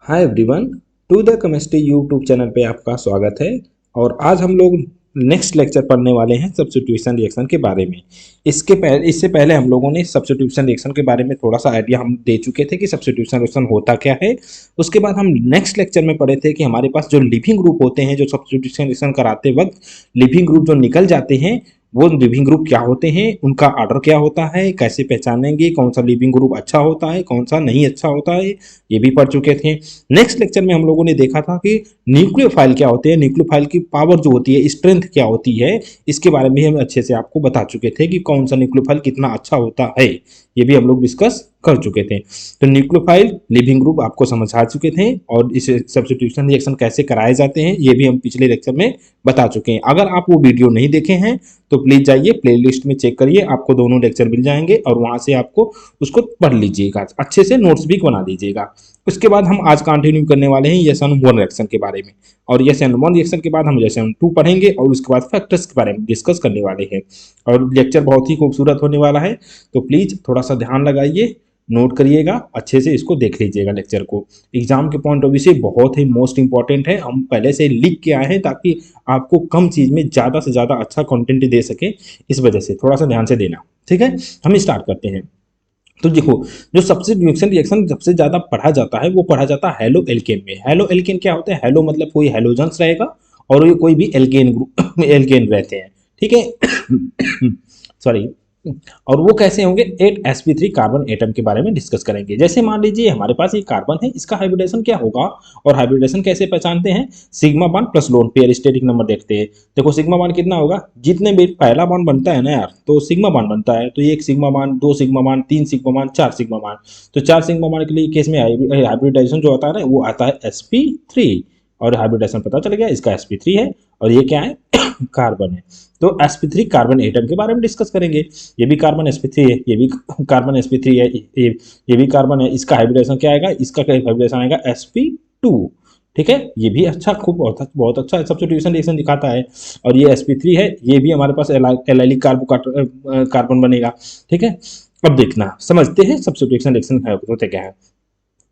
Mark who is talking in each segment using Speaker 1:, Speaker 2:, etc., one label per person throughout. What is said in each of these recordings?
Speaker 1: Hi everyone, to the chemistry YouTube channel पे आपका स्वागत है। और आज हम लोग नेक्स्ट लेक्चर पढ़ने वाले हैं सब्स्टिट्यूशन रिएक्शन के बारे में। इससे पहले हम लोगों ने सब्स्टिट्यूशन रिएक्शन के बारे में थोड़ा सा आइडिया हम दे चुके थे कि सब्स्टिट्यूशन रिएक्शन होता क्या है। उसके बाद हम नेक्स्ट लेक्चर में पढ़े थे कि हमारे पास जो लिविंग ग्रुप होते हैं, जो सब्स्टिट्यूशन रिएक्शन कराते वक्त लिविंग ग्रुप जो निकल जाते हैं, वो लिविंग ग्रुप क्या होते हैं, उनका ऑर्डर क्या होता है, कैसे पहचानेंगे कौन सा लिविंग ग्रुप अच्छा होता है, कौन सा नहीं अच्छा होता है, ये भी पढ़ चुके थे। नेक्स्ट लेक्चर में हम लोगों ने देखा था कि न्यूक्लियोफाइल क्या होते हैं, न्यूक्लियोफाइल की पावर जो होती है, स्ट्रेंथ क्या होती है, इसके बारे में हम अच्छे से आपको बता चुके थे कि कौन सा न्यूक्लियोफाइल कितना अच्छा होता है। ये भी हम लोग डिस्कस कर चुके थे। तो न्यूक्लियोफाइल लिविंग ग्रुप आपको समझ आ चुके थे, और इस सब्स्टिट्यूशन रिएक्शन कैसे कराए जाते हैं ये भी हम पिछले लेक्चर में बता चुके हैं। अगर आप वो वीडियो नहीं देखे हैं तो प्लीज जाइए प्लेलिस्ट में चेक करिए, आपको दोनों लेक्चर मिल जाएंगे और वहां से आपको उसको पढ़ लीजिएगा, अच्छे से नोट्स भी बना लीजिएगा। उसके बाद हम आज कंटिन्यू करने वाले हैं यस एंड वन रिएक्शन के बारे में, और यस एंड वन रिएक्शन के बाद हम यस एंड टू पढ़ेंगे और उसके बाद फैक्टर्स के बारे में डिस्कस करने वाले हैं। और लेक्चर बहुत ही खूबसूरत होने वाला है, तो प्लीज थोड़ा सा ध्यान लगाइए, नोट करिएगा, अच्छे से इसको देख लीजिएगा। लेक्चर को एग्जाम के पॉइंट ऑफ व्यू से बहुत ही मोस्ट इंपॉर्टेंट है, हम पहले से लिख के आए हैं ताकि आपको कम चीज में ज्यादा से ज्यादा अच्छा कंटेंट दे सके, इस वजह से थोड़ा सा ध्यान से देना। ठीक है, हम स्टार्ट करते हैं। तो देखो, जो सब्स्टिट्यूशन रिएक्शन सबसे ज्यादा पढ़ा जाता है वो पढ़ा जाता है हेलो एल्केन में। हेलो एल्केन क्या होता है? हेलो मतलब कोई हेलोजेंस रहेगा और ये कोई भी एल्केन ग्रुप एल्केन रहते हैं। ठीक है सॉरी। और वो कैसे होंगे? 8sp3 कार्बन एटम के बारे में डिस्कस करेंगे। जैसे मान लीजिए हमारे पास ये कार्बन है, इसका हाइब्रिडेशन क्या होगा और हाइब्रिडेशन कैसे पहचानते हैं? Sigma bond plus lone pair static number देखते हैं। देखो सिग्मा बॉन्ड कितना होगा, जितने भी पहला बॉन्ड बनता है ना यार, तो सिग्मा बॉन्ड बनता है। तो एक सिग्मा बॉन्ड, दो सिग्मा बॉन्ड, तीन सिग्मा बॉन्ड, चार सिग्मा बॉन्ड। तो चार सिग्मा बॉन्ड के लिए केस में हाइब्रिडाइजेशन जो आता है ना, वो आता है sp3। और हाइब्रिडेशन पता चल गया, इसका sp3 है और ये क्या है? कार्बन है। तो sp3 कार्बन एटम के बारे में डिस्कस करेंगे। ये भी कार्बन sp3 है, ये भी कार्बन sp3 है, ये भी कार्बन है। इसका हाइब्रिडेशन क्या आएगा? इसका हाइब्रिडेशन आएगा sp2। ठीक है, ये भी अच्छा, खूब बहुत अच्छा सब्स्टिट्यूशन रिएक्शन दिखाता है। और ये sp3 है, ये भी हमारे पास एलाइलिक कार्बन बनेगा। ठीक है, अब देखना, समझते हैं सब्स्टिट्यूशन रिएक्शन होते क्या है।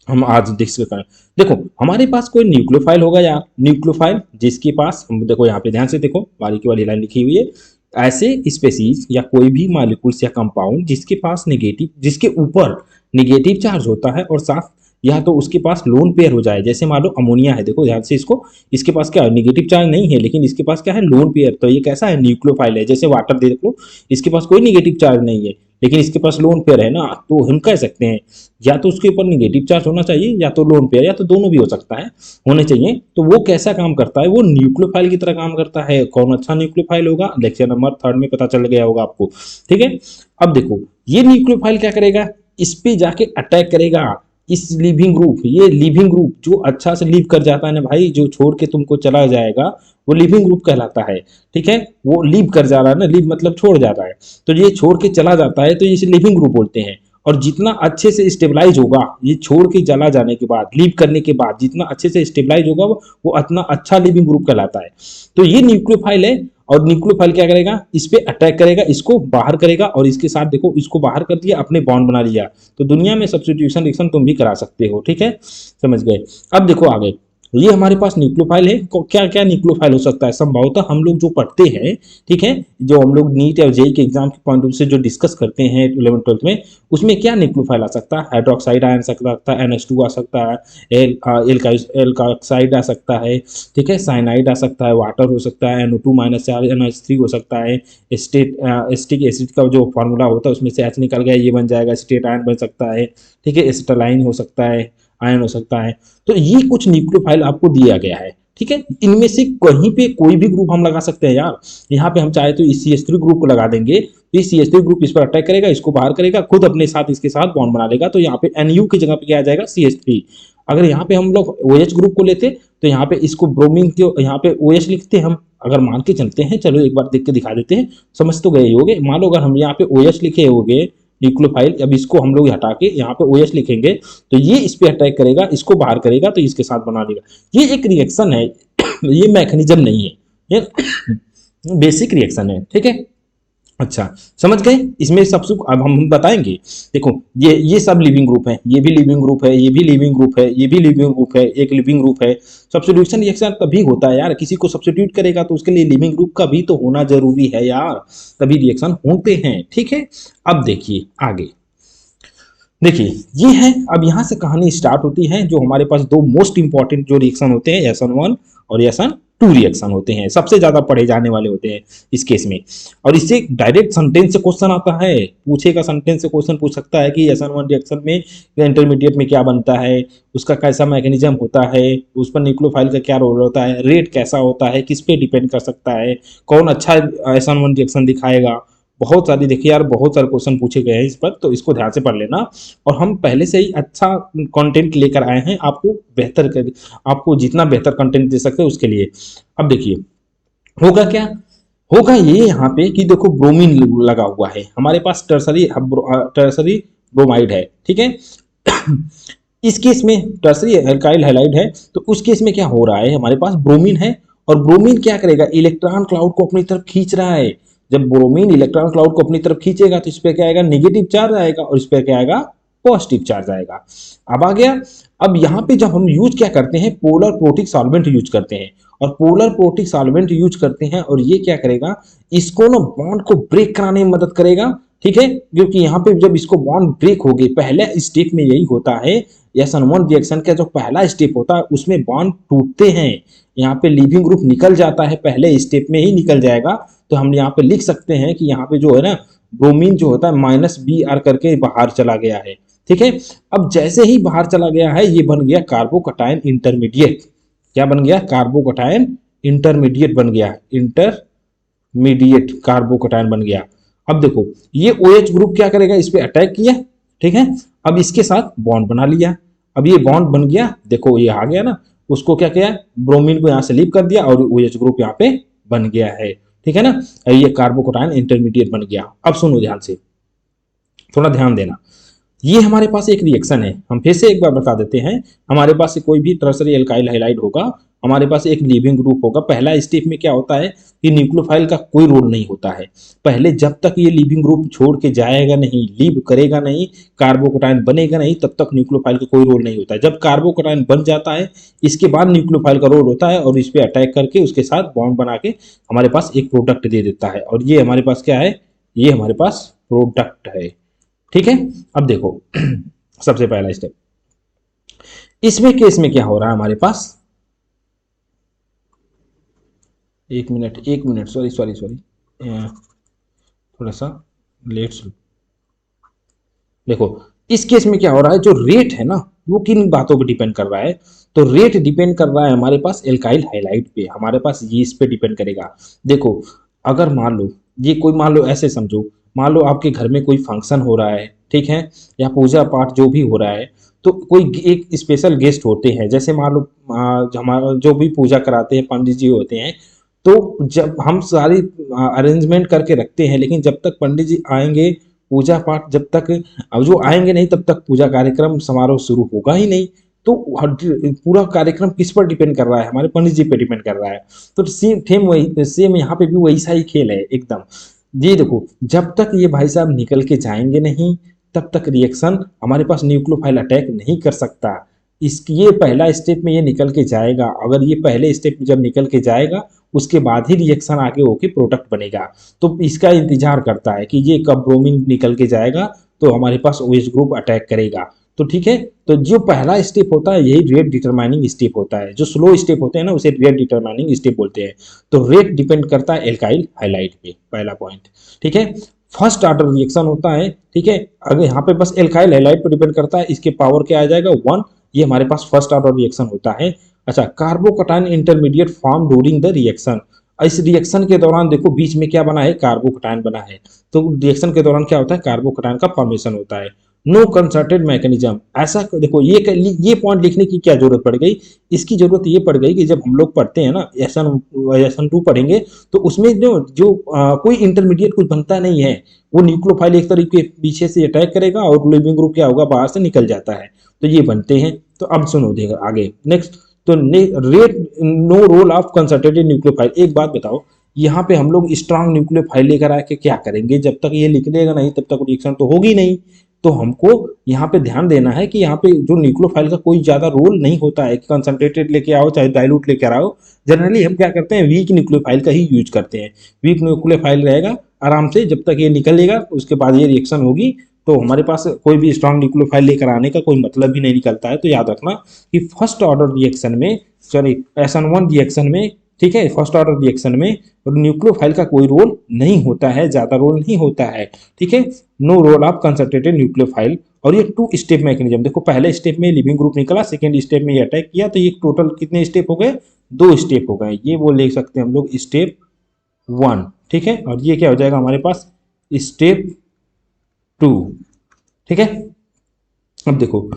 Speaker 1: हम आज डिस्कस करें। देखो हमारे पास कोई न्यूक्लियोफाइल होगा यार, न्यूक्लियोफाइल जिसके पास, देखो यहाँ पे ध्यान से देखो, बारीकी वाली लाइन लिखी हुई है। ऐसे स्पेसीज या कोई भी मॉलिक्यूल्स या कंपाउंड जिसके पास नेगेटिव, जिसके ऊपर नेगेटिव चार्ज होता है और साथ या तो उसके पास लोन पेयर हो जाए। जैसे मान लो अमोनिया है, देखो ध्यान से इसको, इसके पास क्या है? नेगेटिव चार्ज नहीं है, लेकिन इसके पास क्या है? Lone pair. तो ये कैसा है? न्यूक्लियोफाइल है। जैसे वाटर देख लो, इसके पास कोई नेगेटिव चार्ज नहीं है लेकिन इसके पास लोन पेयर है ना, तो हम कह सकते हैं या तो उसके ऊपर निगेटिव चार्ज होना चाहिए या तो लोन पेयर, या तो दोनों भी हो सकता है, होने चाहिए। तो वो कैसा काम करता है? वो न्यूक्लियोफाइल की तरह काम करता है। कौन अच्छा न्यूक्लियोफाइल होगा? लेक्चर नंबर 3 में पता चल गया होगा आपको। ठीक है, अब देखो ये न्यूक्लियोफाइल क्या करेगा? इस पे जाके अटैक करेगा, इस लिविंग ग्रुप, ये लिविंग ग्रुप जो अच्छा से लीव कर जाता है ना भाई, जो छोड़ के तुमको चला जाएगा, वो लिविंग ग्रुप कहलाता है। ठीक है, वो लीव कर जा रहा है ना, लीव मतलब छोड़ जाता है, तो ये छोड़ के चला जाता है, तो इसे लिविंग ग्रुप बोलते हैं। और जितना अच्छे से स्टेबलाइज होगा, ये छोड़ के चला जाने के बाद, लीव करने के बाद जितना अच्छे से स्टेबलाइज होगा वो उतना अच्छा लिविंग ग्रुप कहलाता है। तो ये न्यूक्लियोफाइल है, और न्यूक्लियोफाइल क्या करेगा? इस पे अटैक करेगा, इसको बाहर करेगा, और इसके साथ देखो, इसको बाहर कर दिया, अपने बॉन्ड बना लिया। तो दुनिया में सब्स्टिट्यूशन रिएक्शन तुम भी करा सकते हो। ठीक है, समझ गए? अब देखो आगे, ये हमारे पास न्यूक्लियोफाइल है। क्या क्या न्यूक्लियोफाइल हो सकता है? संभवतः हम लोग जो पढ़ते हैं, ठीक है, जो हम लोग नीट या जेई के एग्जाम के पॉइंट ऑफ व्यू से जो डिस्कस करते हैं 11th 12th में, उसमें क्या न्यूक्लियोफाइल आ सकता है? हाइड्रोक्साइड आयन सकता है, NH2 आ सकता है, एल का ऑक्साइड आ सकता है, ठीक है, साइनाइड आ सकता है, वाटर हो सकता है, NO2 -4 NH3 हो सकता है, एसिटिक एसिड का जो फॉर्मूला होता है उसमें से H निकल गया, ये बन जाएगा, एसिटेट आयन बन सकता है। ठीक है, एसिटालाइन हो सकता है, आयन हो सकता है। तो ये कुछ न्यूक्लियोफाइल आपको दिया गया है। ठीक है, इनमें से कहीं पे कोई भी ग्रुप हम लगा सकते हैं यार। यहाँ पे हम चाहे तो इस CH3 ग्रुप को लगा देंगे, तो इस CH3 ग्रुप इस पर अटैक करेगा, इसको बाहर करेगा, खुद अपने साथ इसके साथ बॉन्ड बना लेगा। तो यहाँ पे NU की जगह पे क्या आ जाएगा? CH3। अगर यहाँ पे हम लोग OH ग्रुप को लेते तो यहाँ पे इसको ब्रोमीन के यहाँ पे OH लिखते हम। अगर मान के चलते हैं, चलो एक बार देख के दिखा देते हैं, समझ तो गए होगे। मान लो अगर हम यहाँ पे OH लिखे होंगे न्यूक्लियोफाइल, अब इसको हम लोग हटा के यहाँ पे OH लिखेंगे, तो ये इस पे अटैक करेगा, इसको बाहर करेगा, तो इसके साथ बना देगा। ये एक रिएक्शन है ये मैकेनिज्म नहीं है, ये बेसिक रिएक्शन है। ठीक है, अच्छा, समझ गए। इसमें सब सुख अब हम बताएंगे। देखो, ये सब लिविंग ग्रुप है, ये भी लिविंग ग्रुप है, ये भी लिविंग ग्रुप है, ये भी लिविंग ग्रुप है, एक लिविंग ग्रुप है। सब्स्टिट्यूशन रिएक्शन तभी होता है यार, किसी को सब्स्टिट्यूट करेगा तो उसके लिए लिविंग ग्रुप का भी तो होना जरूरी है यार, तभी रिएक्शन होते हैं। ठीक है, अब देखिए आगे। देखिए, ये है, अब यहाँ से कहानी स्टार्ट होती है। जो हमारे पास दो मोस्ट इंपॉर्टेंट जो रिएक्शन होते हैं, SN1 और SN2 रिएक्शन होते हैं, सबसे ज्यादा पढ़े जाने वाले होते हैं इस केस में। और इससे डायरेक्ट सेंटेंस से क्वेश्चन आता है, पूछेगा सेंटेंस से क्वेश्चन पूछ सकता है कि SN1 रिएक्शन में इंटरमीडिएट में क्या बनता है, उसका कैसा मैकेनिज्म होता है, उस पर न्यूक्लियोफाइल का क्या रोल होता है, रेट कैसा होता है, किस पे डिपेंड कर सकता है, कौन अच्छा SN1 रिएक्शन दिखाएगा। बहुत सारी, देखिए यार, बहुत सारे क्वेश्चन पूछे गए हैं इस पर, तो इसको ध्यान से पढ़ लेना। और हम पहले से ही अच्छा कंटेंट लेकर आए हैं, आपको बेहतर कर, आपको जितना बेहतर कंटेंट दे सकते हैं उसके लिए। अब देखिए, होगा क्या, होगा ये यहाँ पे कि देखो ब्रोमीन लगा हुआ है हमारे पास, टर्सरी ब्रोमाइड है, ठीक है। इस केस में टर्सरी एल्काइल हैलाइड है, तो उस केस में क्या हो रहा है, हमारे पास ब्रोमीन है, और ब्रोमीन क्या करेगा, इलेक्ट्रॉन क्लाउड को अपनी तरफ खींच रहा है। जब ब्रोमीन इलेक्ट्रॉन क्लाउड को अपनी तरफ खींचेगा तो इस पर क्या आएगा, नेगेटिव चार्ज आएगा, और इस पर क्या आएगा, पॉजिटिव चार्ज आएगा। अब आ गया। अब यहाँ पे जब हम यूज क्या करते हैं, पोलर प्रोटिक सॉल्वेंट यूज करते हैं, और पोलर प्रोटिक सॉल्वेंट यूज करते हैं, और ये क्या करेगा, इसको ना बॉन्ड को ब्रेक कराने में मदद करेगा। ठीक है, क्योंकि यहाँ पे जब इसको बॉन्ड ब्रेक हो गए, पहले स्टेप में यही होता है, SN1 रिएक्शन का जो पहला स्टेप होता है उसमें बॉन्ड टूटते हैं। यहाँ पे लिविंग ग्रुप निकल जाता है, पहले स्टेप में ही निकल जाएगा। तो हम यहाँ पे लिख सकते हैं कि यहाँ पे जो है ना, ब्रोमीन जो होता है -Br करके बाहर चला गया है। ठीक है, अब जैसे ही बाहर चला गया है, ये बन गया कार्बोकटायन इंटरमीडिएट। क्या बन गया, कार्बोकटायन इंटरमीडिएट बन गया, इंटरमीडिएट कार्बोकटायन बन गया। अब देखो, ये OH ग्रुप क्या करेगा, इस पे अटैक किया, ठीक है। अब इसके साथ बॉन्ड बना लिया, अब ये बॉन्ड बन गया, देखो ये आ गया ना, उसको क्या किया, ब्रोमीन को यहाँ से लीव कर दिया, और OH ग्रुप यहाँ पे बन गया है। ठीक है ना, ये कार्बोकटायन इंटरमीडिएट बन गया। अब सुनो ध्यान से, थोड़ा ध्यान देना। ये हमारे पास एक रिएक्शन है, हम फिर से एक बार बता देते हैं। हमारे पास कोई भी टर्सरी एल्काइल हैलाइड होगा, हमारे पास एक लिविंग ग्रुप होगा। पहला स्टेप में क्या होता है कि न्यूक्लियोफाइल का कोई रोल नहीं होता है। पहले जब तक ये लिविंग ग्रुप छोड़ के जाएगा नहीं, लीव करेगा नहीं, कार्बोकटायन बनेगा नहीं, तब तक न्यूक्लियोफाइल का कोई रोल नहीं होता है। जब कार्बोकटायन बन जाता है, इसके बाद न्यूक्लियोफाइल का रोल होता है, और इस पर अटैक करके उसके साथ बॉन्ड बना के हमारे पास एक प्रोडक्ट दे देता है। और ये हमारे पास क्या है, ये हमारे पास प्रोडक्ट है। ठीक है, अब देखो सबसे पहला स्टेप, इसमें केस में क्या हो रहा है हमारे पास, एक मिनट, सॉरी सॉरी सॉरी, थोड़ा सा लेट। देखो, इस केस में क्या हो रहा है, जो रेट है ना, वो किन बातों पे डिपेंड कर रहा है, तो रेट डिपेंड कर रहा है हमारे पास एल्काइल हाइलाइट पे, हमारे पास ये इस पे डिपेंड करेगा। देखो, अगर मान लो, ये कोई मान लो ऐसे समझो, मान लो आपके घर में कोई फंक्शन हो रहा है, ठीक है, या पूजा पाठ जो भी हो रहा है, तो कोई एक स्पेशल गेस्ट होते हैं, जैसे मान लो हमारा जो भी पूजा कराते हैं पंडित जी होते हैं। तो जब हम सारी अरेंजमेंट करके रखते हैं, लेकिन जब तक पंडित जी आएंगे, पूजा पाठ जब तक, अब जो आएंगे नहीं, तब तक पूजा कार्यक्रम समारोह शुरू होगा ही नहीं। तो पूरा कार्यक्रम किस पर डिपेंड कर रहा है, हमारे पंडित जी पे डिपेंड कर रहा है। तो सेम यहाँ पे भी वैसा ही खेल है एकदम। ये देखो, जब तक ये भाई साहब निकल के जाएंगे नहीं, तब तक रिएक्शन हमारे पास न्यूक्लियोफाइल अटैक नहीं कर सकता। ये पहला स्टेप में ये निकल के जाएगा, अगर ये पहले स्टेप में जब निकल के जाएगा, उसके बाद ही रिएक्शन आगे होके प्रोडक्ट बनेगा। तो इसका इंतजार करता है कि ये कब ब्रोमीन निकल के जाएगा, तो हमारे पास OH ग्रुप अटैक करेगा। तो ठीक है, तो जो पहला स्टेप होता है यही रेट डिटरमाइनिंग स्टेप होता है। जो स्लो स्टेप होते हैं ना, उसे रेट डिटरमाइनिंग स्टेप बोलते हैं। तो रेट डिपेंड करता है एल्काइल हाइलाइट पे, पहला पॉइंट। ठीक है, फर्स्ट ऑर्डर रिएक्शन होता है, ठीक है। अगर यहाँ पे बस एल्काइल हाइलाइट पर डिपेंड करता है, इसके पावर क्या आ जाएगा, 1। ये हमारे पास फर्स्ट ऑर्डर रिएक्शन होता है। अच्छा, carbocation intermediate form during the reaction. इस रिएक्शन के दौरान देखो बीच में क्या बना है, कार्बोकटायन बना है। तो रिएक्शन के दौरान क्या होता है, कार्बोकटायन का फॉर्मेशन होता है। नो कंसर्टेड मैकेनिज्म, ऐसा देखो, ये पॉइंट लिखने की क्या जरूरत पड़ गई, इसकी जरूरत ये पड़ गई कि जब हम लोग पढ़ते हैं ना, SN2 पढ़ेंगे, तो उसमें जो कोई इंटरमीडिएट कुछ बनता नहीं है। वो न्यूक्लियोफाइल एक तरीके पीछे से अटैक करेगा, और लिविंग ग्रुप क्या होगा, बाहर से निकल जाता है। तो ये बनते हैं। तो अब सुनो देखो आगे नेक्स्ट। तो rate no role of concentrated nucleophile. एक बात बताओ, यहाँ पे हम लोग स्ट्रांग न्यूक्लियोफाइल लेकर आके क्या करेंगे, जब तक ये निकलेगा नहीं तब तक रिएक्शन तो होगी नहीं। तो हमको यहाँ पे ध्यान देना है कि यहाँ पे जो न्यूक्लियोफाइल का कोई ज्यादा रोल नहीं होता है कि कंसंट्रेटेड लेके आओ चाहे डाइल्यूट लेके आओ। जनरली हम क्या करते हैं, वीक न्यूक्लियोफाइल का ही यूज करते हैं। वीक न्यूक्लियोफाइल रहेगा आराम से, जब तक ये निकलेगा उसके बाद ये रिएक्शन होगी। तो हमारे पास कोई भी स्ट्रांग न्यूक्लियोफाइल लेकर आने का कोई मतलब ही नहीं निकलता है। तो याद रखना कि फर्स्ट ऑर्डर रिएक्शन में, सॉरी SN1 रिएक्शन में, ठीक है, फर्स्ट ऑर्डर रिएक्शन में न्यूक्लियोफाइल का कोई रोल नहीं होता है, ज्यादा रोल नहीं होता है, ठीक है। No role of concentrated nucleophile. और ये 2 स्टेप मैकेनिज्म, देखो पहले स्टेप में लिविंग ग्रुप निकला, सेकेंड स्टेप में ये अटैक किया, तो ये टोटल कितने स्टेप हो गए, 2 स्टेप हो गए। ये वो ले सकते हैं हम लोग स्टेप 1, ठीक है। और ये क्या हो जाएगा हमारे पास, स्टेप 2, ठीक है। अब देखो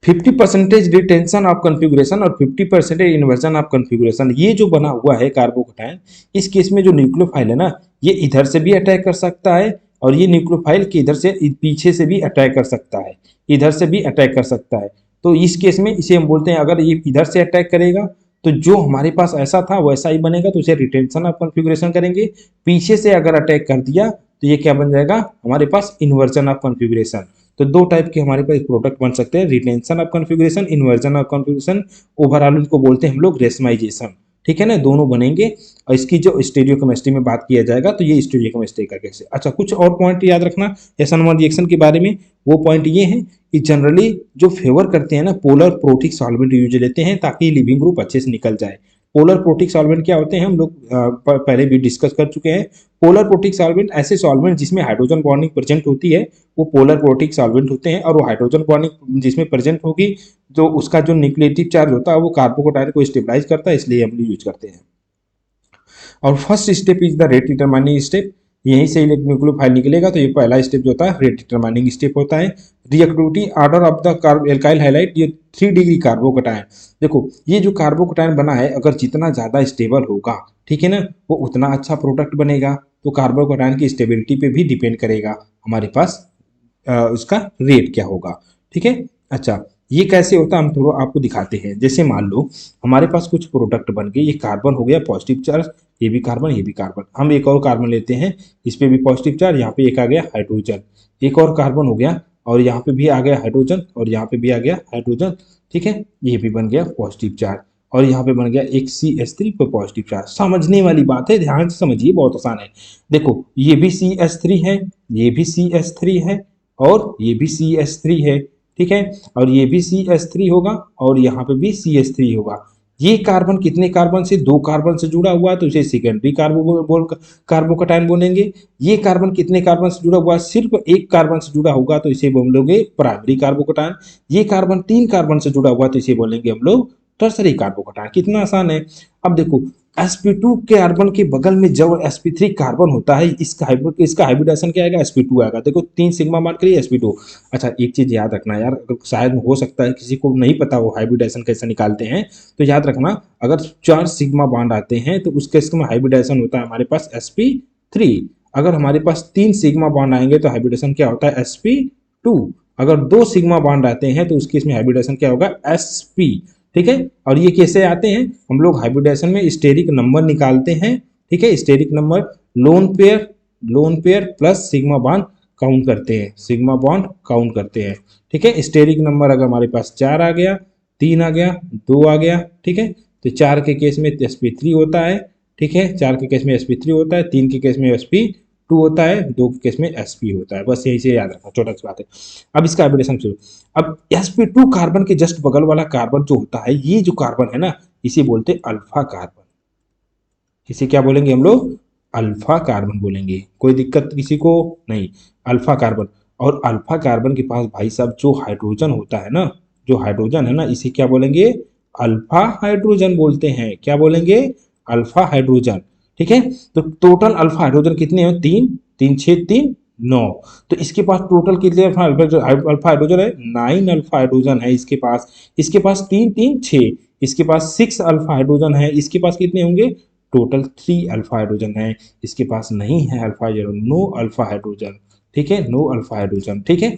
Speaker 1: 50% रिटेंशन ऑफ कॉन्फ़िगरेशन और 50% इन्वर्जन ऑफ कॉन्फ़िगरेशन, ये जो बना हुआ है कार्बोकैटायन, इस केस में जो न्यूक्लियोफाइल है ना, ये इधर से भी अटैक कर सकता है और ये न्यूक्लियोफाइल के इधर से पीछे से भी अटैक कर सकता है, इधर से भी अटैक कर सकता है। तो इस केस में इसे हम बोलते हैं, अगर ये इधर से अटैक करेगा तो जो हमारे पास ऐसा था वैसा ही बनेगा, तो इसे रिटेंशन ऑफ कॉन्फ़िगरेशन करेंगे। पीछे से अगर अटैक कर दिया तो ये क्या बन जाएगा हमारे पास, इन्वर्जन ऑफ कॉन्फ़िगरेशन। तो 2 टाइप के हमारे पास प्रोडक्ट बन सकते हैं, retention of configuration, inversion of configuration. Overall इनको बोलते हैं हम लोग रेशमाइजेशन, ठीक है ना, दोनों बनेंगे। और इसकी जो स्टीरियोकेमिस्ट्री में बात किया जाएगा तो ये स्टीरियोकेमिस्ट्री का कैसे। अच्छा, कुछ और पॉइंट याद रखना SN1 रिएक्शन के बारे में। वो पॉइंट ये है कि जनरली जो फेवर करते हैं ना, पोलर प्रोटिक सॉल्वेंट यूज लेते हैं ताकि लिविंग ग्रुप अच्छे से निकल जाए। पोलर प्रोटिक सॉल्वेंट क्या होते हैं हम लोग पहले भी डिस्कस कर चुके हैं। पोलर प्रोटिक सॉल्वेंट ऐसे सॉल्वेंट जिसमें हाइड्रोजन बॉन्डिंग प्रेजेंट होती है, वो पोलर प्रोटिक सॉल्वेंट होते हैं। और वो हाइड्रोजन बॉन्डिंग जिसमें प्रेजेंट होगी, तो उसका जो न्यूक्लियोटिक चार्ज होता है वो कार्बोकैटायन को स्टेबलाइज करता है, इसलिए हम यूज करते हैं। और first step is the rate determining step, यहीं से न्यूक्लियोफाइल निकलेगा। तो ये पहला स्टेप जो होता है रेट डिटरमाइनिंग स्टेप होता है। Reactivity order of the alkyl highlight, ये 3 डिग्री कार्बोकैटायन। देखो ये जो कार्बोकैटायन बना है, अगर जितना ज्यादा स्टेबल होगा, ठीक है ना, वो उतना अच्छा प्रोडक्ट बनेगा। तो कार्बोकैटायन की स्टेबिलिटी पे भी डिपेंड करेगा हमारे पास उसका रेट क्या होगा, ठीक है। अच्छा, ये कैसे होता है हम थोड़ा आपको दिखाते हैं। जैसे मान लो हमारे पास कुछ प्रोडक्ट बन गए, ये कार्बन हो गया पॉजिटिव चार्ज, ये भी कार्बन, ये भी कार्बन। हम एक और कार्बन लेते हैं, इस पे भी पॉजिटिव चार्ज, यहाँ पे एक आ गया हाइड्रोजन, एक और कार्बन हो गया, और यहाँ पे भी आ गया हाइड्रोजन, और यहाँ पे भी आ गया हाइड्रोजन, ठीक है। ये भी बन गया पॉजिटिव चार्ज, और यहाँ पे बन गया एक CH3 पर पॉजिटिव चार्ज। समझने वाली बात है, ध्यान से समझिए, बहुत आसान है। देखो ये भी CH3 है, ये भी CH3 है, और ये भी CH3 है, ठीक है। और ये भी CH3 होगा, और यहाँ पे भी CH3 होगा। ये कार्बन कितने कार्बन से, 2 कार्बन से जुड़ा हुआ है, तो इसे सेकेंडरी कार्बोकैटायन बोलेंगे। ये कार्बन कितने कार्बन से जुड़ा हुआ है, सिर्फ 1 कार्बन से जुड़ा होगा, तो इसे बोलेंगे प्राइमरी कार्बोकैटायन। ये कार्बन 3 कार्बन से जुड़ा हुआ है, तो इसे बोलेंगे हम लोग टर्सरी कार्बोकैटायन। कितना आसान है। अब देखो sp2 कार्बन के बगल में जब sp3 कार्बन होता है, इसका हाइब्रिडाइजेशन क्या आएगा, sp2 आएगा। देखो 3 सिग्मा मार के लिए sp2। अच्छा, एक चीज याद रखना यार, अगर शायद हो सकता है किसी को नहीं पता वो हाइब्रिडाइजेशन कैसे निकालते हैं, तो याद रखना, अगर 4 सिग्मा बॉन्ड आते हैं तो उस केस में हाइब्रिडाइजेशन होता है हमारे पास sp3। अगर हमारे पास 3 सिग्मा बॉन्ड आएंगे तो हाइब्रिडाइजेशन क्या होता है, sp2। अगर 2 सिग्मा बॉन्ड आते हैं तो उस केस में हाइब्रिडाइजेशन क्या होगा, sp, ठीक है। और ये कैसे आते हैं, हम लोग हाइब्रिडाइजेशन में स्टेरिक नंबर निकालते हैं, ठीक है। Steric number lone pair plus sigma bond count करते हैं, सिग्मा बॉन्ड काउंट करते हैं, ठीक है। स्टेरिक नंबर अगर हमारे पास 4 आ गया, 3 आ गया, 2 आ गया, ठीक है, तो 4 के केस में sp3 होता है, ठीक है। 4 के केस में sp3 होता है, 3 के केस में sp2 होता है, 2 के केस में sp होता है। बस यही से याद रखना, छोटा सी बात है। अब इसका हाइब्रिडेशन शुरू। अब sp2 कार्बन के जस्ट बगल वाला कार्बन जो होता है, ये जो कार्बन है ना, इसे बोलते हैं अल्फा कार्बन। इसे क्या बोलेंगे हम लोग, अल्फा कार्बन बोलेंगे। कोई दिक्कत किसी को नहीं, अल्फा कार्बन। और अल्फा कार्बन के पास भाई साहब जो हाइड्रोजन होता है ना, जो हाइड्रोजन है ना, इसे क्या बोलेंगे, अल्फा हाइड्रोजन बोलते हैं। क्या बोलेंगे, अल्फा हाइड्रोजन, ठीक है। तो टोटल अल्फा हाइड्रोजन कितने हैं, 3, 3 6 3 9। तो इसके पास टोटल कितने अल्फा हाइड्रोजन है, 9 अल्फा हाइड्रोजन है इसके पास। इसके पास 3 3 6, इसके पास 6 अल्फा हाइड्रोजन है। इसके पास कितने होंगे, टोटल 3 अल्फा हाइड्रोजन है। इसके पास नहीं है alpha hydrogen, no alpha hydrogen, ठीक है, नो अल्फा हाइड्रोजन, ठीक है।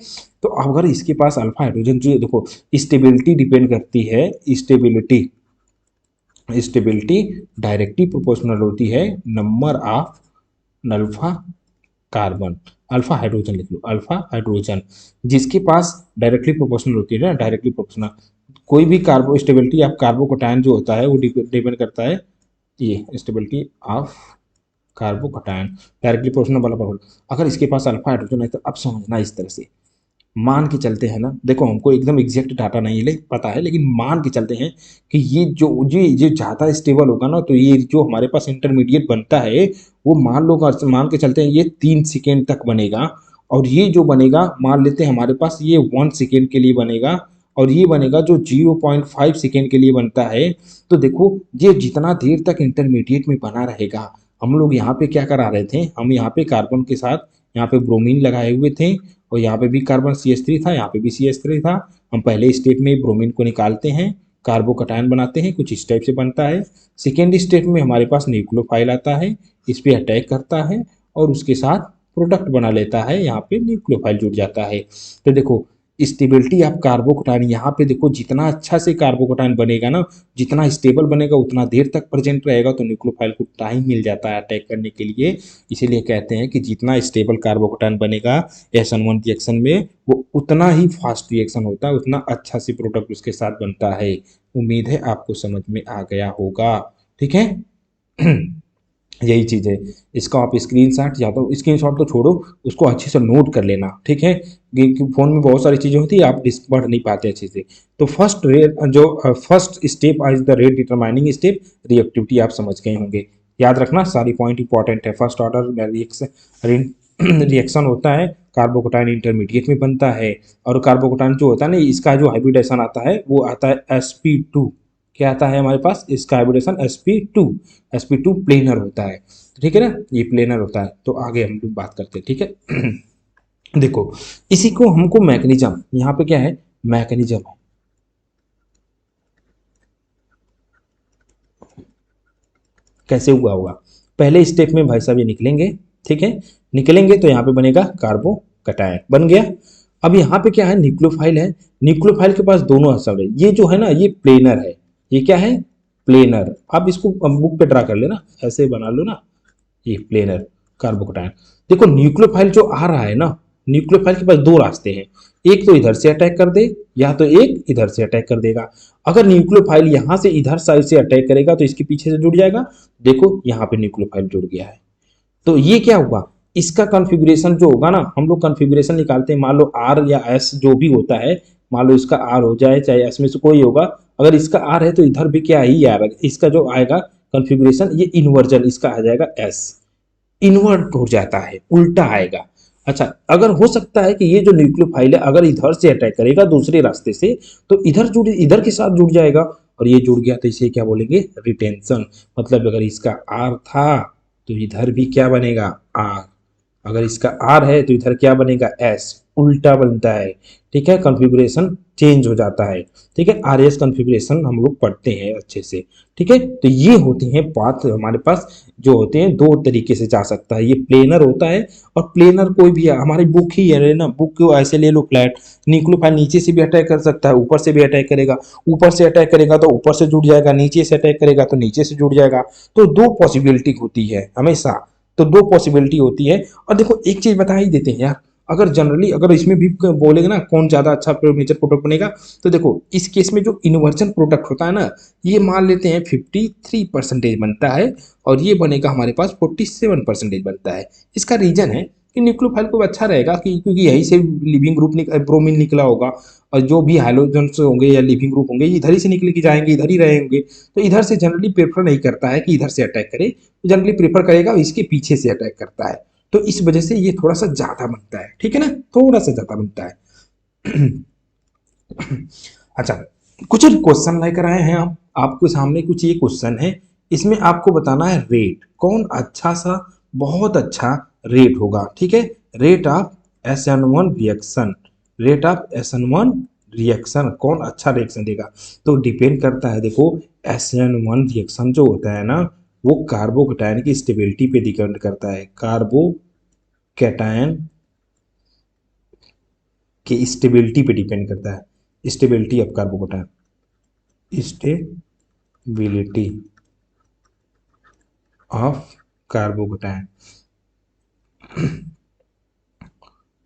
Speaker 1: तो अगर इसके पास अल्फा हाइड्रोजन, जो देखो स्टेबिलिटी डिपेंड करती है, स्टेबिलिटी स्टेबिलिटी डायरेक्टली प्रोपोर्शनल होती है number of alpha carbon, alpha hydrogen लिख लो, अल्फा हाइड्रोजन जिसके पास डायरेक्टली प्रोपोर्शनल होती है ना, डायरेक्टली प्रोपोर्शनल। कोई भी कार्बो स्टेबिलिटी ऑफ कार्बोकटायन जो होता है वो डिपेंड करता है, ये stability of carbocation directly proportional वाला प्रॉब्लम। अगर इसके पास अल्फा हाइड्रोजन है तो अब समझना इस तरह से, मान के चलते हैं ना, देखो हमको एकदम एग्जैक्ट डाटा नहीं ले पता है, लेकिन मान के चलते हैं कि ये ज़्यादा स्टेबल होगा ना, तो ये जो हमारे पास इंटरमीडिएट बनता है वो मान के चलते हैं ये 3 सेकेंड तक बनेगा। और ये जो बनेगा मान लेते हैं हमारे पास ये 1 सेकेंड के लिए बनेगा, और ये बनेगा जो 0.5 सेकेंड के लिए बनता है। तो देखो ये जितना देर तक इंटरमीडिएट में बना रहेगा, हम लोग यहाँ पे क्या करा रहे थे, हम यहाँ पे कार्बन के साथ यहाँ पे ब्रोमीन लगाए हुए थे, और यहाँ पे भी कार्बन CH3 था, यहाँ पे भी CH3 था। हम पहले स्टेप में ब्रोमीन को निकालते हैं, कार्बोकटायन बनाते हैं, कुछ इस टाइप से बनता है। सेकेंड स्टेप में हमारे पास न्यूक्लियोफाइल आता है, इस पर अटैक करता है और उसके साथ प्रोडक्ट बना लेता है, यहाँ पे न्यूक्लियोफाइल जुड़ जाता है। तो देखो स्टेबिलिटी ऑफ कार्बोकटायन, यहाँ पे देखो जितना अच्छा से कार्बोकटायन बनेगा ना, जितना स्टेबल बनेगा उतना देर तक प्रेजेंट रहेगा, तो न्यूक्लियोफाइल को टाइम मिल जाता है अटैक करने के लिए। इसीलिए कहते हैं कि जितना स्टेबल कार्बोकटायन बनेगा SN1 रिएक्शन में, वो उतना ही फास्ट रिएक्शन होता है, उतना अच्छा से प्रोडक्ट उसके साथ बनता है। उम्मीद है आपको समझ में आ गया होगा, ठीक है। यही चीज़ है। इसका आप स्क्रीनशॉट या तो स्क्रीनशॉट तो छोड़ो, उसको अच्छे से नोट कर लेना, ठीक है। फ़ोन में बहुत सारी चीज़ें होती है, आप पढ़ नहीं पाते अच्छे से। तो first step is the rate determining step, reactivity आप समझ गए होंगे। याद रखना सारी पॉइंट इंपॉर्टेंट है। फर्स्ट ऑर्डर रिएक्शन होता है, कार्बोकटायन इंटरमीडिएट में बनता है, और कार्बोकटायन जो होता है ना, इसका जो हाइब्रिडेशन आता है वो आता है sp2। क्या आता है हमारे पास, इसका हाइब्रिडेशन sp2 प्लेनर होता है, ठीक है ना, ये प्लेनर होता है। तो आगे हम लोग बात करते हैं, ठीक है। देखो इसी को हमको मैकेनिज्म, यहाँ पे क्या है, मैकेनिज्म है, कैसे हुआ होगा। पहले स्टेप में भाई साहब ये निकलेंगे, ठीक है, निकलेंगे तो यहाँ पे बनेगा कार्बोकटायन बन गया। अब यहाँ पे क्या है, न्यूक्लियोफाइल है, न्यूक्लियोफाइल के पास दोनों असर है, ये जो है ना ये प्लेनर है, ये क्या है, प्लेनर। आप इसको बुक पे ड्रा कर लेना, ऐसे बना लो ना, ये प्लेनर कार्बोकटायन। देखो न्यूक्लियोफाइल जो आ रहा है ना, न्यूक्लियोफाइल के पास दो रास्ते हैं, एक तो इधर से अटैक कर दे, या तो एक इधर से अटैक कर देगा। अगर न्यूक्लियोफाइल यहां से इधर साइड से अटैक करेगा तो इसके पीछे से जुड़ जाएगा। देखो यहाँ पे न्यूक्लियोफाइल जुड़ गया है, तो ये क्या हुआ, इसका कॉन्फ़िगरेशन जो होगा ना, हम लोग कॉन्फ़िगरेशन निकालते हैं, मान लो R या S जो भी होता है, मान लो इसका R हो जाए चाहे S में से कोई होगा। अगर इसका R है तो इधर भी क्या ही आएगा, इसका जो आएगा कॉन्फ़िगरेशन, ये इन्वर्जन इसका आ जाएगा S, इन्वर्ट हो जाता है, उल्टा आएगा। अच्छा, अगर हो सकता है कि ये जो न्यूक्लियोफाइल है अगर इधर से अटैक करेगा दूसरे रास्ते से, तो इधर के साथ जुड़ जाएगा, और ये जुड़ गया तो इसे क्या बोलेंगे, रिटेंशन। मतलब अगर इसका आर था तो इधर भी क्या बनेगा, आर। अगर इसका आर है तो इधर क्या बनेगा, एस, उल्टा बनता है, ठीक है, कॉन्फ़िगरेशन चेंज हो जाता है, ठीक है। RS कॉन्फ़िगरेशन हम लोग पढ़ते हैं अच्छे से, ठीक है। तो ये होती हैं पाथ हमारे पास, जो होते हैं दो तरीके से जा सकता है, ये प्लेनर होता है, और प्लेनर कोई भी है, हमारी बुक ही है ना, बुक को ऐसे ले लो फ्लैट। न्यूक्लियोफाइल नीचे से भी अटैक कर सकता है, ऊपर से भी अटैक करेगा, ऊपर से अटैक करेगा तो ऊपर से जुड़ जाएगा, नीचे से अटैक करेगा तो नीचे से जुड़ जाएगा। तो दो पॉसिबिलिटी होती है हमेशा, तो दो पॉसिबिलिटी होती है। और देखो एक चीज बता ही देते हैं यार, अगर जनरली अगर इसमें भी बोलेंगे ना कौन ज्यादा अच्छा मेजर प्रोडक्ट बनेगा, तो देखो इस केस में जो इन्वर्जन प्रोडक्ट होता है ना, ये मान लेते हैं 53% बनता है, और ये बनेगा हमारे पास 47% बनता है। इसका रीजन है कि न्यूक्लियोफाइल को अच्छा रहेगा कि क्योंकि यही से लिविंग ग्रुप ब्रोमीन निकला होगा, और जो भी हाइड्रोजन्स होंगे या लिविंग ग्रुप होंगे इधर ही से निकल के जाएंगे, इधर ही रहेंगे। तो इधर से जनरली प्रेफर नहीं करता है कि इधर से अटैक करे, जनरली प्रेफर करेगा इसके पीछे से अटैक करता है। तो इस वजह से ये थोड़ा सा ज्यादा बनता है, ठीक है ना, थोड़ा सा ज्यादा बनता है। अच्छा, कुछ क्वेश्चन लेकर आए हैं हम आपको सामने, कुछ ये क्वेश्चन है, इसमें आपको बताना है रेट, कौन अच्छा सा बहुत अच्छा रेट होगा, ठीक है। Rate of SN1 reaction, rate of SN1 reaction, कौन अच्छा रिएक्शन देगा। तो डिपेंड करता है, देखो SN1 रिएक्शन जो होता है ना, वो कार्बोकैटायन की स्टेबिलिटी पे डिपेंड करता है, कार्बोकैटायन की स्टेबिलिटी पे डिपेंड करता है, स्टेबिलिटी ऑफ कार्बोकैटायन, बिलिटी of carbocation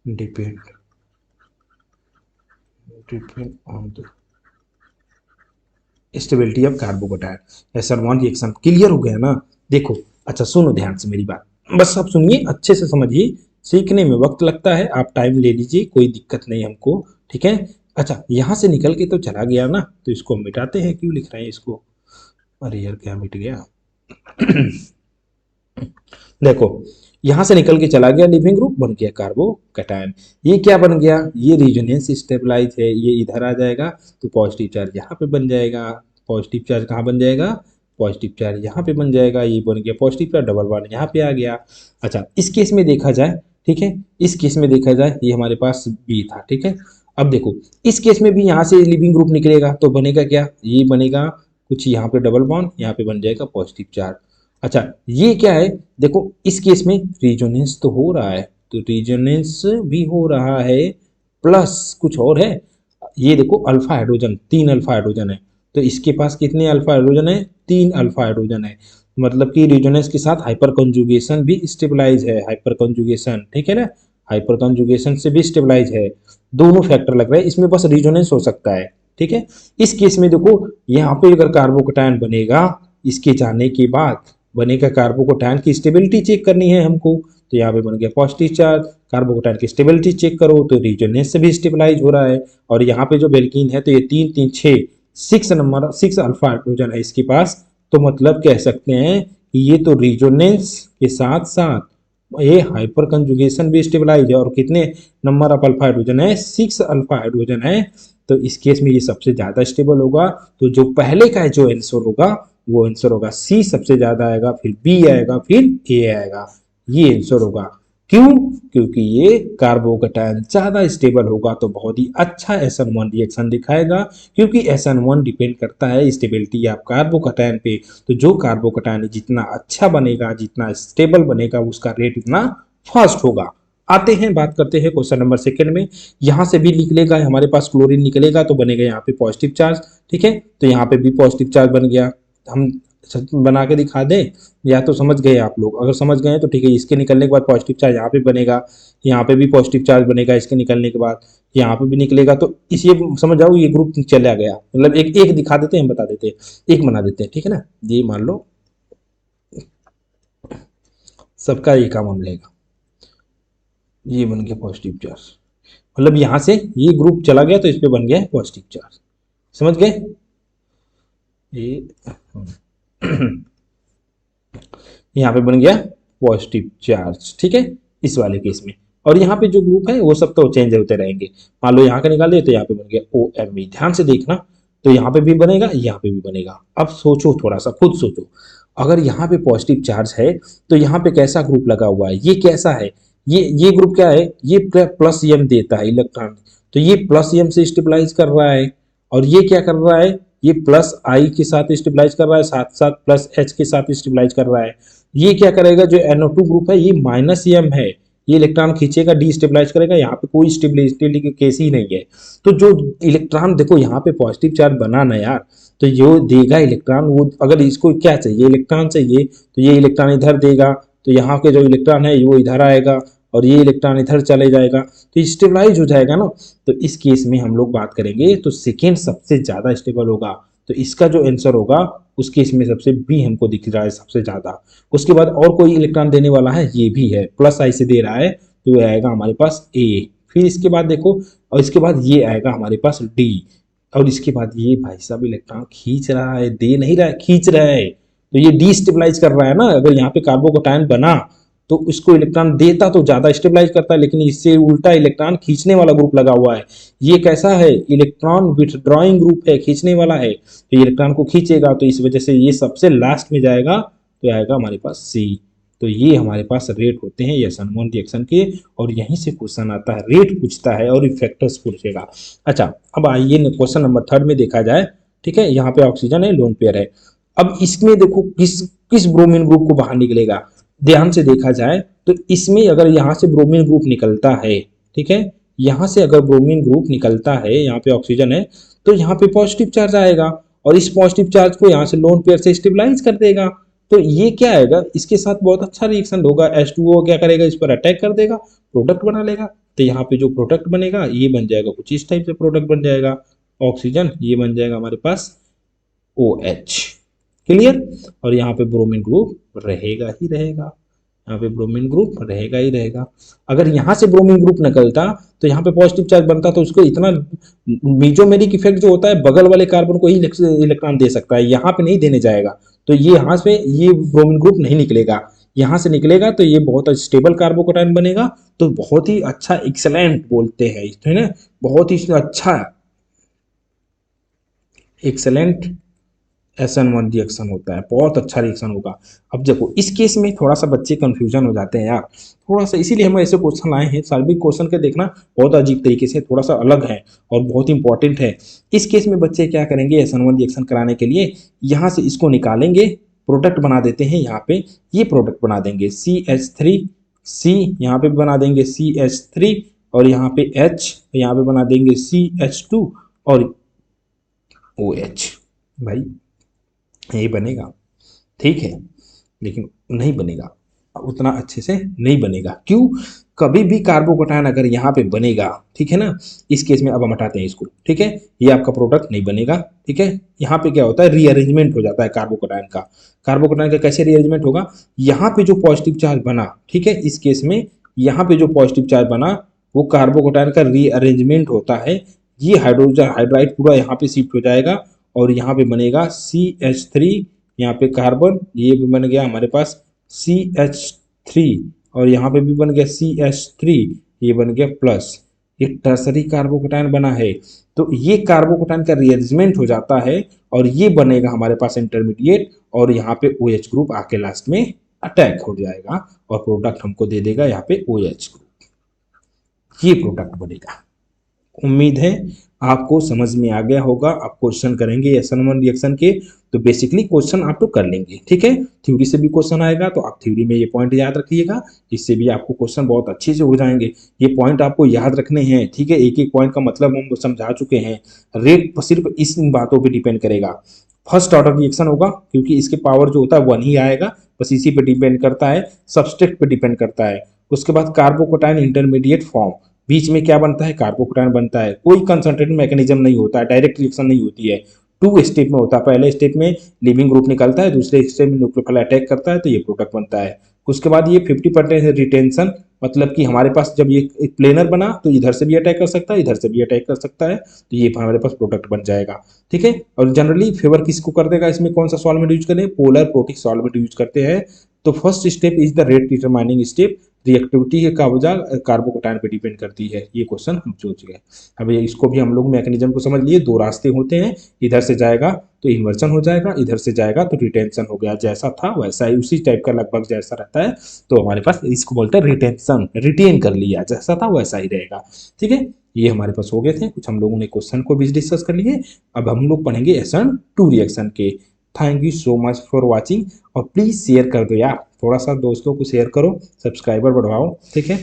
Speaker 1: depend on the stability of carbocation. SN1 reaction clear हो गया ना। देखो अच्छा सुनो ध्यान से मेरी बात, बस आप सुनिए अच्छे से समझिए, सीखने में वक्त लगता है, आप टाइम ले लीजिए, कोई दिक्कत नहीं हमको, ठीक है। अच्छा यहाँ से निकल के तो चला गया ना, तो इसको हम मिटाते हैं, क्यों लिख रहे हैं इसको, अरे यार क्या मिट गया देखो यहां से निकल के चला गया, लिविंग ग्रुप बन गया कार्बोकैटायन। ये क्या बन गया, ये रेजोनेंस स्टेबलाइज है, ये इधर आ जाएगा तो पॉजिटिव चार्ज यहाँ पे बन जाएगा, पॉजिटिव चार्ज कहाँ बन जाएगा, पॉजिटिव चार्ज यहाँ पे बन जाएगा, ये बन गया पॉजिटिव चार्ज, डबल बॉन्ड यहाँ पे आ गया। अच्छा इस केस में देखा जाए, ठीक है, इस केस में देखा जाए ये हमारे पास बी था, ठीक है। अब देखो इस केस में भी यहाँ से लिविंग ग्रुप निकलेगा तो बनेगा क्या, ये बनेगा कुछ यहाँ पे डबल बॉन्ड, यहाँ पे बन जाएगा पॉजिटिव चार्ज। अच्छा ये क्या है, देखो इस केस में रेजोनेंस तो हो रहा है, तो रेजोनेंस भी हो रहा है, प्लस कुछ और है, ये देखो अल्फा हाइड्रोजन, 3 अल्फा हाइड्रोजन है, तो इसके पास कितने अल्फा हाइड्रोजन है, 3 अल्फा हाइड्रोजन है, मतलब कि रेजोनेंस के साथ हाइपर कंजुगेशन भी स्टेबलाइज है, हाइपर कंजुगेशन, ठीक है ना, हाइपर कंजुगेशन से भी स्टेबलाइज है, दोनों फैक्टर लग रहे हैं इसमें, बस रेजोनेंस हो सकता है, ठीक है। इस केस में देखो यहाँ पे अगर कार्बोकैटायन बनेगा, इसके जाने के बाद बनेगा कार्बोकैटायन की स्टेबिलिटी चेक करनी है हमको, तो यहाँ पे बन गया पॉजिटिव चार्ज, कार्बोकैटायन की स्टेबिलिटी चेक करो तो रेजोनेंस से भी स्टेबलाइज हो रहा है, और यहाँ पे जो बेल्किन है तो ये 3 3 6 6 नंबर 6 अल्फा हाइड्रोजन है इसके पास, तो मतलब कह सकते हैं कि ये तो रेजोनेंस के साथ साथ ये हाइपर कंजुगेशन भी स्टेबलाइज है, और कितने नंबर ऑफ अल्फा हाइड्रोजन है, 6 अल्फा हाइड्रोजन है, तो इस केस में ये सबसे ज्यादा स्टेबल होगा, तो जो पहले का जो आंसर होगा वो आंसर होगा सी, सबसे ज्यादा आएगा, फिर बी आएगा, फिर ए आएगा, ये आंसर होगा। क्यों, क्योंकि ये कार्बोकैटायन ज्यादा स्टेबल होगा तो बहुत ही अच्छा SN1 रिएक्शन दिखाएगा, क्योंकि SN1 डिपेंड करता है स्टेबिलिटी ऑफ कार्बोकैटायन पे, तो जो कार्बोकैटायन जितना अच्छा बनेगा, जितना स्टेबल बनेगा, उसका रेट उतना फास्ट होगा। आते हैं बात करते हैं क्वेश्चन नंबर सेकंड में, यहां से भी निकलेगा हमारे पास क्लोरीन निकलेगा तो बनेगा यहाँ पे पॉजिटिव चार्ज, ठीक है, तो यहाँ पे भी पॉजिटिव चार्ज बन गया, हम बना के दिखा दें, या तो समझ गए आप लोग, अगर समझ गए तो ठीक है, इसके निकलने के बाद पॉजिटिव चार्ज यहाँ पे बनेगा, यहाँ पे भी पॉजिटिव चार्ज बनेगा इसके निकलने के बाद, यहाँ पे भी निकलेगा, तो इस ये समझ जाओ ये ग्रुप चला गया, मतलब एक एक दिखा देते हैं, हम बता देते हैं, एक बना देते हैं, ठीक है ना, ये मान लो सबका एक कॉमन लेगा, ये बन गया पॉजिटिव चार्ज, मतलब यहाँ से ये ग्रुप चला गया तो इस पे बन गया पॉजिटिव चार्ज, समझ गए ये यहाँ पे बन गया पॉजिटिव चार्ज, ठीक है, इस वाले केस में, और यहाँ पे जो ग्रुप है वो सब तो चेंज होते रहेंगे, मान लो यहाँ का निकाल तो यहाँ पे बन गया OMe, ध्यान से देखना, तो यहाँ पे भी बनेगा, यहाँ पे भी बनेगा। अब सोचो थोड़ा सा, खुद सोचो, अगर यहाँ पे पॉजिटिव चार्ज है तो यहाँ पे कैसा ग्रुप लगा हुआ है, ये कैसा है, ये ग्रुप क्या है, ये प्लस एम देता है इलेक्ट्रॉन, तो ये प्लस एम से स्टेबलाइज कर रहा है, और ये क्या कर रहा है, ये प्लस आई के साथ स्टेबलाइज कर रहा है, साथ साथ प्लस एच के साथ स्टेबलाइज कर रहा है। ये क्या करेगा, जो NO2 ग्रुप है ये माइनस एम है, ये इलेक्ट्रॉन खींचेगा, डी स्टेबलाइज करेगा, यहाँ पे कोई स्टेबिलिटी की केस ही नहीं है, तो जो इलेक्ट्रॉन देखो यहाँ पे पॉजिटिव चार्ज बना ना यार, तो जो देगा इलेक्ट्रॉन, वो अगर इसको क्या चाहिए, इलेक्ट्रॉन चाहिए, तो ये इलेक्ट्रॉन इधर देगा, तो यहाँ के जो इलेक्ट्रॉन है वो इधर आएगा, और ये इलेक्ट्रॉन इधर चले जाएगा, तो स्टेबलाइज हो जाएगा ना, तो इस केस में हम लोग बात करेंगे तो सेकेंड सबसे ज्यादा स्टेबल होगा, तो इसका जो आंसर होगा उस केस में सबसे बी हमको दिख रहा है सबसे ज्यादा। उसके बाद और कोई इलेक्ट्रॉन देने वाला है, ये भी है, प्लस आई से दे रहा है, तो ये आएगा हमारे पास ए, फिर इसके बाद देखो, और इसके बाद ये आएगा हमारे पास डी, और इसके बाद ये भाई साहब इलेक्ट्रॉन खींच रहा है, दे नहीं रहा है, खींच रहा है, तो ये डी स्टेबलाइज कर रहा है ना, अगर यहाँ पे कार्बोकैटायन बना तो इसको इलेक्ट्रॉन देता तो ज्यादा स्टेबलाइज करता है, लेकिन इससे उल्टा इलेक्ट्रॉन खींचने वाला ग्रुप लगा हुआ है, ये कैसा है, इलेक्ट्रॉन विथड्रॉइंग ग्रुप है, खींचने वाला है, तो इलेक्ट्रॉन को खींचेगा, तो इस वजह से ये सबसे लास्ट में जाएगा, तो आएगा हमारे पास सी, तो ये हमारे पास रेट होते हैं SN1 रिएक्शन के, और यहीं से क्वेश्चन आता है, रेट पूछता है और इफेक्टर्स पूछेगा। अच्छा अब आइए क्वेश्चन नंबर थर्ड में देखा जाए, ठीक है, यहाँ पे ऑक्सीजन है, लोन पेयर है, अब इसमें देखो किस किस ब्रोमीन ग्रुप को बाहर निकलेगा, ध्यान से देखा जाए तो इसमें अगर यहाँ से ब्रोमीन ग्रुप निकलता है, ठीक है, यहाँ से अगर ब्रोमीन ग्रुप निकलता है, यहाँ पे ऑक्सीजन है, तो यहाँ पे पॉजिटिव चार्ज आएगा, और इस पॉजिटिव चार्ज को यहाँ से लोन पेयर से स्टेबलाइज कर देगा। तो ये क्या आएगा, इसके साथ बहुत अच्छा रिएक्शन होगा। H2O क्या करेगा, इस पर अटैक कर देगा, प्रोडक्ट बना लेगा। तो यहाँ पे जो प्रोडक्ट बनेगा ये बन जाएगा कुछ इस टाइप से प्रोडक्ट बन जाएगा। ऑक्सीजन ये बन जाएगा हमारे पास OH। क्लियर। और यहाँ पे ब्रोमीन ग्रुप रहेगा ही रहेगा, यहाँ पे ब्रोमीन ग्रुप रहेगा ही रहेगा। अगर यहाँ से ब्रोमीन ग्रुप निकलता तो यहाँ पे पॉजिटिव चार्ज बनता, तो उसको इतना मीजोमेरिक इफेक्ट जो होता है बगल वाले कार्बन को ही इलेक्ट्रॉन दे सकता है, यहाँ पे नहीं देने जाएगा। तो ये यहाँ से ये ब्रोमीन ग्रुप नहीं निकलेगा, यहाँ से निकलेगा तो ये बहुत स्टेबल कार्बोकैटायन बनेगा। तो बहुत ही अच्छा, एक्सेलेंट बोलते हैं है ना, बहुत ही अच्छा एक्सेलेंट SN1 रिएक्शन होता है, बहुत अच्छा रिएक्शन होगा। अब देखो इस केस में थोड़ा सा बच्चे कंफ्यूजन हो जाते हैं यार, थोड़ा सा, इसीलिए हम ऐसे क्वेश्चन लाए हैं। सारे क्वेश्चन के देखना बहुत अजीब तरीके से, थोड़ा सा अलग है और बहुत इंपॉर्टेंट है। इस केस में बच्चे क्या करेंगे, SN1 रिएक्शन कराने के लिए यहाँ से इसको निकालेंगे, प्रोडक्ट बना देते हैं। यहाँ पे ये प्रोडक्ट बना देंगे CH3, C यहाँ पे बना देंगे CH3, और यहाँ पे H यहाँ पे बना देंगे CH2 और OH। भाई यही बनेगा, ठीक है, लेकिन नहीं बनेगा, उतना अच्छे से नहीं बनेगा। क्यों, कभी भी कार्बोकैटायन अगर यहाँ पे बनेगा, ठीक है ना, इस केस में अब हम हटाते हैं इसको, ठीक है, ये आपका प्रोडक्ट नहीं बनेगा, ठीक है। यहाँ पे क्या होता है, रीअरेंजमेंट हो जाता है कार्बोकैटायन का। कार्बोकैटायन का कैसे रीअरेंजमेंट होगा, यहाँ पे जो पॉजिटिव चार्ज बना, ठीक है, इस केस में यहाँ पे जो पॉजिटिव चार्ज बना वो कार्बोकैटायन का रीअरेंजमेंट होता है। ये हाइड्रोजन हाइड्राइड पूरा यहाँ पे शिफ्ट हो जाएगा और यहाँ पे बनेगा CH3, यहाँ पे कार्बन, ये भी बन गया हमारे पास CH3, और यहाँ पे भी बन गया CH3, ये बन गया प्लस, ये टर्सरी कार्बोकैटायन बना है। तो ये कार्बोकैटायन का रीअरेंजमेंट हो जाता है और ये बनेगा हमारे पास इंटरमीडिएट, और यहाँ पे OH ग्रुप आके लास्ट में अटैक हो जाएगा और प्रोडक्ट हमको दे देगा यहाँ पे OH ग्रुप, ये प्रोडक्ट बनेगा। उम्मीद है आपको समझ में आ गया होगा। आप क्वेश्चन करेंगे SN1 रिएक्शन के तो बेसिकली क्वेश्चन आप तो कर लेंगे, ठीक है। थ्योरी से भी क्वेश्चन आएगा तो आप थ्योरी में ये पॉइंट याद रखिएगा, इससे भी आपको क्वेश्चन बहुत अच्छे से हो जाएंगे। ये पॉइंट आपको याद रखने हैं, ठीक है। एक एक पॉइंट का मतलब हम समझा चुके हैं। रेट सिर्फ इस बातों पर डिपेंड करेगा, फर्स्ट ऑर्डर रिएक्शन होगा क्योंकि इसके पावर जो होता है 1 ही आएगा, बस इसी पे डिपेंड करता है, सबस्ट्रेट पे डिपेंड करता है। उसके बाद कार्बोकैटायन इंटरमीडिएट फॉर्म, बीच में क्या बनता है, कार्बोकैटायन बनता है। कोई कंसंट्रेटेड मैकेनिज्म नहीं होता है, डायरेक्ट रिएक्शन नहीं होती है, 2 स्टेप में होता है। पहले स्टेप में लिविंग ग्रुप निकलता है, दूसरे स्टेप में न्यूक्लियोफाइल अटैक करता है तो ये प्रोडक्ट बनता है। उसके बाद ये 50% रिटेंशन, मतलब कि हमारे पास जब ये एक प्लेनर बना तो इधर से भी अटैक कर सकता है, इधर से भी अटैक कर सकता है, तो ये हमारे पास प्रोडक्ट बन जाएगा, ठीक है। और जनरली फेवर किसको कर देगा, इसमें कौन सा सॉल्वेंट यूज करें, पोलर प्रोटिक सॉल्वेंट यूज करते हैं। तो first step is the rate determining step, reactivity का वजह कार्बोकैटायन पे डिपेंड करती है। ये क्वेश्चन हम सोच गए। अब इसको भी हम लोग मैकेनिज्म को समझ लिए, 2 रास्ते होते हैं, इधर से जाएगा तो इन्वर्सन हो जाएगा, इधर से जाएगा तो रिटेंशन हो गया, जैसा था वैसा ही, उसी टाइप का लगभग जैसा रहता है। तो हमारे पास इसको बोलते हैं रिटेंशन, रिटेन कर लिया, जैसा था वैसा ही रहेगा, ठीक है। ये हमारे पास हो गए थे कुछ, हम लोगों ने क्वेश्चन को भी डिस्कस कर लिए। अब हम लोग पढ़ेंगे SN2 रिएक्शन के। Thank you so much for watching, और प्लीज़ शेयर कर दो यार, थोड़ा सा दोस्तों को शेयर करो, सब्सक्राइबर बढ़वाओ, ठीक है।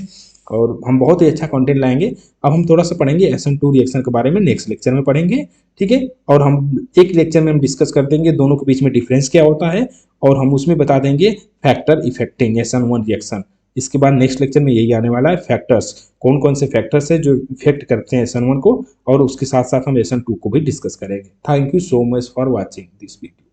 Speaker 1: और हम बहुत ही अच्छा कंटेंट लाएंगे। अब हम थोड़ा सा पढ़ेंगे SN2 रिएक्शन के बारे में, नेक्स्ट लेक्चर में पढ़ेंगे, ठीक है। और हम एक लेक्चर में हम डिस्कस कर देंगे दोनों के बीच में डिफरेंस क्या होता है, और हम उसमें बता देंगे फैक्टर इफेक्टिंग SN1 रिएक्शन। इसके बाद नेक्स्ट लेक्चर में यही आने वाला है, फैक्टर्स, कौन कौन से फैक्टर्स है जो इफेक्ट करते हैं SN1 को, और उसके साथ साथ हम SN2 को भी डिस्कस करेंगे। Thank you so much for watching this video.